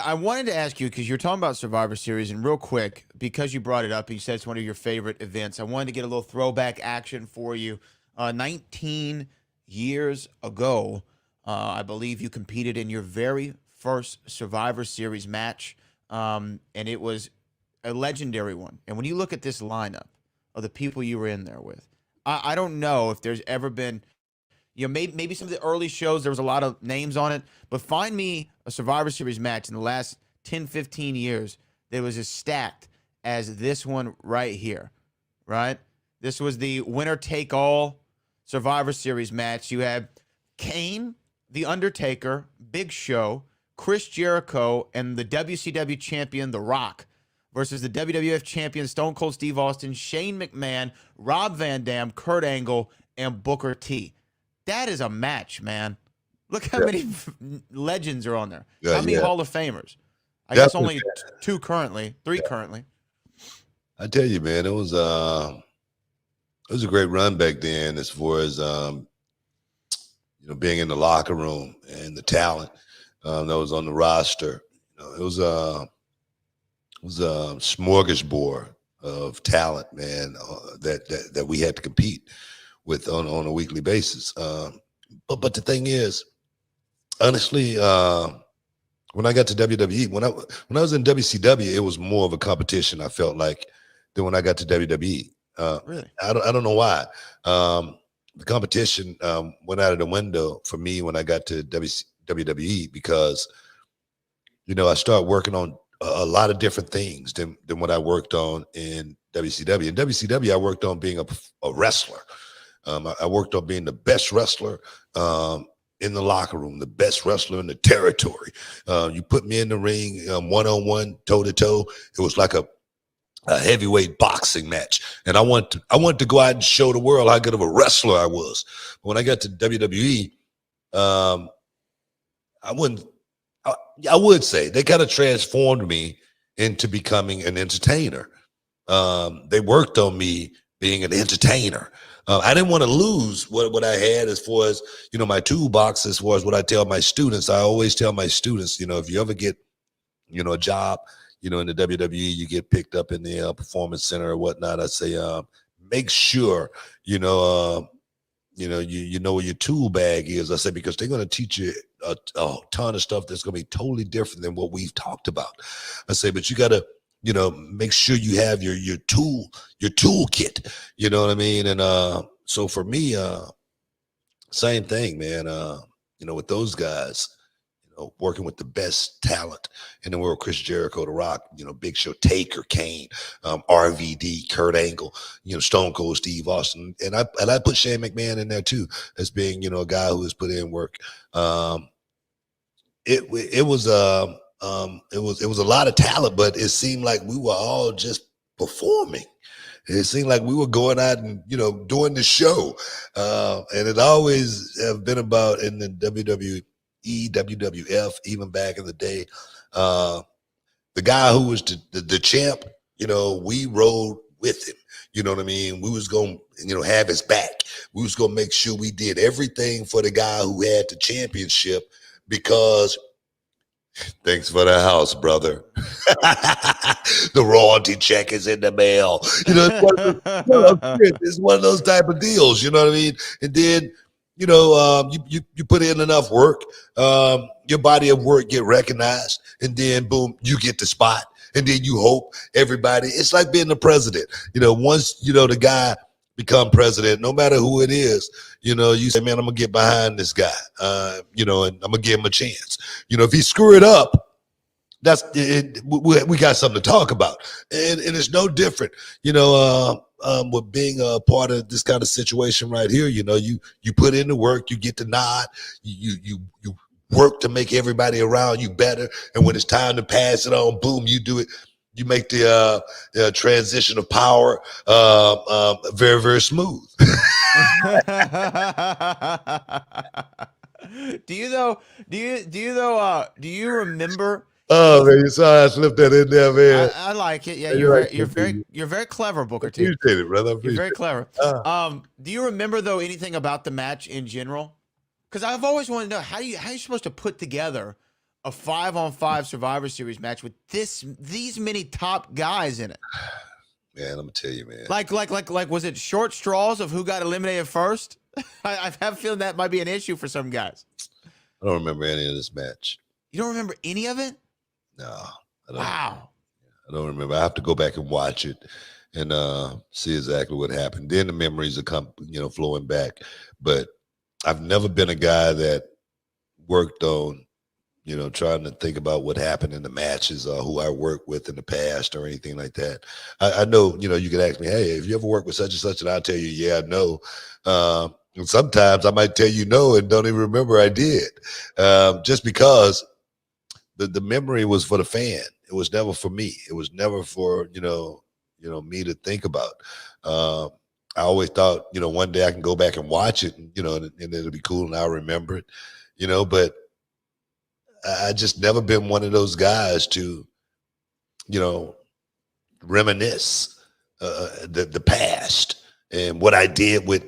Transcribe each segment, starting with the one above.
I wanted to ask you because you're talking about Survivor Series, and real quick, because you brought it up, you said it's one of your favorite events. I wanted to get a little throwback action for you. 19 years ago, I believe you competed in your very first Survivor Series match, and it was a legendary one. And when you look at this lineup of the people you were in there with, I don't know if there's ever been, maybe some of the early shows, there was a lot of names on it, but find me a Survivor Series match in the last 10, 15 years that was as stacked as this one right here, right? This was the winner take all Survivor Series match. You had Kane, The Undertaker, Big Show, Chris Jericho, and the WCW champion, The Rock, versus the WWF champion, Stone Cold Steve Austin, Shane McMahon, Rob Van Dam, Kurt Angle, and Booker T. That is a match, man. Look how many legends are on there. Yeah, How many yeah. Hall of Famers? I guess Definitely. only two currently, three currently. I tell you, man, it was a great run back then as far as being in the locker room and the talent that was on the roster. It was a smorgasbord of talent, man, that we had to compete with on a weekly basis. But the thing is, honestly, when I got to WWE, when I was in WCW, it was more of a competition, I felt like, than when I got to WWE. Really? I don't know why. The competition went out of the window for me when I got to WWE because I started working on a lot of different things than what I worked on in WCW. In WCW, I worked on being a wrestler. I worked on being the best wrestler in the locker room, the best wrestler in the territory. You put me in the ring, one-on-one, toe-to-toe. It was like a heavyweight boxing match. And I wanted to go out and show the world how good of a wrestler I was. But when I got to WWE, I would say they kind of transformed me into becoming an entertainer. They worked on me being an entertainer. I didn't want to lose what I had as far as, my toolbox, as far as what I tell my students. I always tell my students, if you ever get, a job, in the WWE, you get picked up in the performance center or whatnot. I say, make sure, you know where your tool bag is. I say, because they're going to teach you a ton of stuff that's going to be totally different than what we've talked about. I say, but you got to, make sure you have your toolkit, you know what I mean? And so for me, same thing, man. With those guys, working with the best talent in the world, Chris Jericho, The Rock, Big Show, Taker, Kane, RVD, Kurt Angle, Stone Cold Steve Austin. And I put Shane McMahon in there too, as being, a guy who has put in work. It was a lot of talent, but it seemed like we were all just performing. It seemed like we were going out and, doing the show. And it always have been about in the WWE, WWF, even back in the day. The guy who was the champ, we rode with him. You know what I mean? We was going to, have his back. We was going to make sure we did everything for the guy who had the championship, because thanks for the house, brother. The royalty check is in the mail. It's one of those type of deals. You know what I mean? And then, you put in enough work, your body of work get recognized, and then boom, you get the spot. And then you hope everybody, it's like being the president. Once, the guy become president, no matter who it is, you say, man, I'm gonna get behind this guy, and I'm gonna give him a chance. If he screw it up, that's it. We got something to talk about, and it's no different, with being a part of this kind of situation right here. You put in the work, you get the nod, you work to make everybody around you better, and when it's time to pass it on, boom, you do it. You make the transition of power very, very smooth. Do you remember? Oh man, you saw I slipped that in there, man. I like it. Yeah, You're you're very clever, Booker T. Appreciate it, brother. You're very clever. Do you remember though anything about the match in general? Because I've always wanted to know how you supposed to put together a 5-on-5 Survivor Series match with these many top guys in it? Man, I'm gonna tell you, man. Like, was it short straws of who got eliminated first? I have a feeling that might be an issue for some guys. I don't remember any of this match. You don't remember any of it? No, I don't. Wow. I don't remember. I have to go back and watch it and see exactly what happened. Then the memories will come, flowing back. But I've never been a guy that worked on, trying to think about what happened in the matches or who I worked with in the past or anything like that. I know, you could ask me, hey, have you ever worked with such and such? And I'll tell you, yeah, I know. And sometimes I might tell you no and don't even remember I did, just because the memory was for the fan. It was never for me. It was never for, me to think about. I always thought, one day I can go back and watch it and it'll be cool and I'll remember it, but I just never been one of those guys to, reminisce the past and what I did with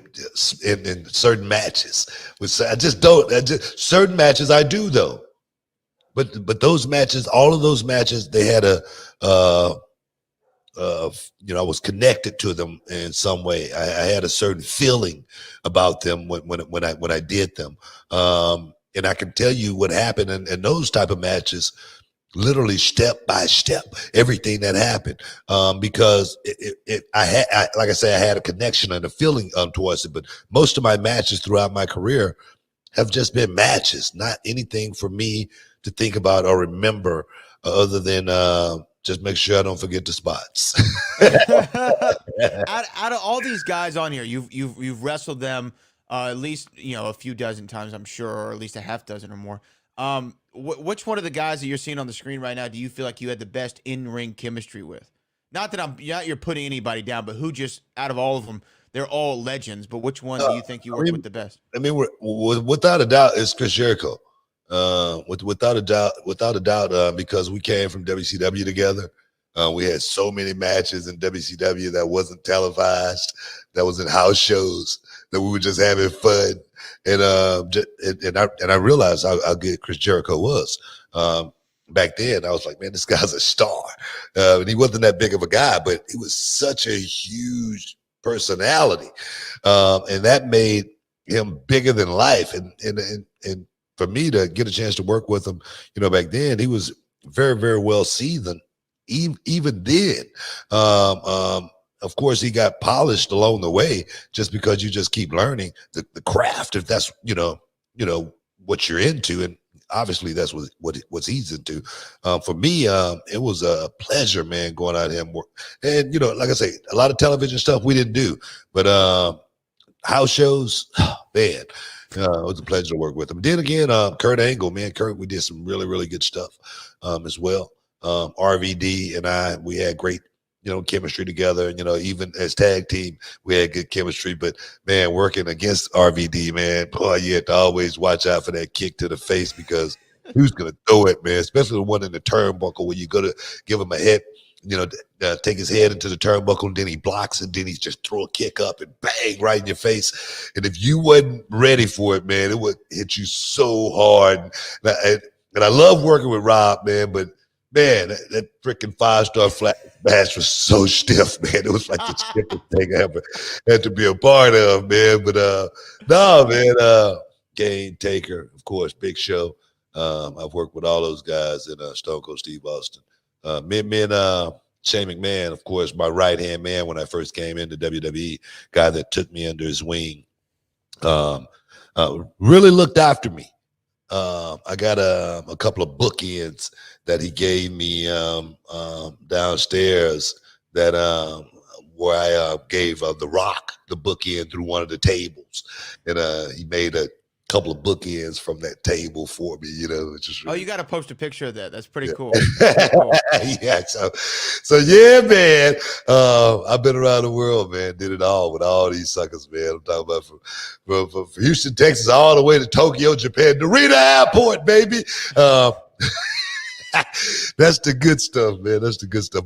in certain matches. Certain matches I do though. But those matches, all of those matches, they had I was connected to them in some way. I had a certain feeling about them when I did them. And I can tell you what happened in those type of matches, literally step by step, everything that happened. Because like I say, I had a connection and a feeling towards it. But most of my matches throughout my career have just been matches, not anything for me to think about or remember, other than just make sure I don't forget the spots. out of all these guys on here, you've wrestled them at least a few dozen times, I'm sure, or at least a half dozen or more. Which one of the guys that you're seeing on the screen right now do you feel like you had the best in-ring chemistry with? Not that you're putting anybody down, but who just out of all of them, they're all legends. But which one do you think you work with the best? I mean, without a doubt, it's Chris Jericho. Without a doubt, because we came from WCW together. We had so many matches in WCW that wasn't televised, that was in house shows, that we were just having fun. And I realized how good Chris Jericho was. Back then, I was like, man, this guy's a star. And he wasn't that big of a guy, but he was such a huge personality. And that made him bigger than life. And for me to get a chance to work with him, back then, he was very, very well seasoned. Even then, of course, he got polished along the way, just because you just keep learning the craft, if that's what you're into, and obviously that's what he's into. For me, it was a pleasure, man, going out here and work. And like I say, a lot of television stuff we didn't do, but house shows, man. It was a pleasure to work with him. Then again, Kurt Angle, man, we did some really, really good stuff as well. RVD and we had great, chemistry together. And, even as tag team, we had good chemistry. But man, working against RVD, man, boy, you had to always watch out for that kick to the face, because he was gonna throw it, man. Especially the one in the turnbuckle where you go to give him a hit. Take his head into the turnbuckle, and then he blocks it, then he just throw a kick up and bang right in your face. And if you wasn't ready for it, man, it would hit you so hard. And I love working with Rob, man, but man, that freaking 5-star flat match was so stiff, man. It was like the stiffest thing I ever had to be a part of, man. But no, man, Kane, Taker, of course, Big Show. I've worked with all those guys, and Stone Cold Steve Austin. Shane McMahon, of course, my right-hand man when I first came into WWE, guy that took me under his wing, really looked after me. I got a couple of bookends that he gave me downstairs, that where I gave The Rock the bookend through one of the tables, and he made a couple of bookends from that table for me, which is really, you got to post a picture of that. That's pretty cool. Yeah, so yeah, man. I've been around the world, man. Did it all with all these suckers, man. I'm talking about from Houston, Texas, all the way to Tokyo, Japan, Narita Airport, baby. That's the good stuff, man. That's the good stuff.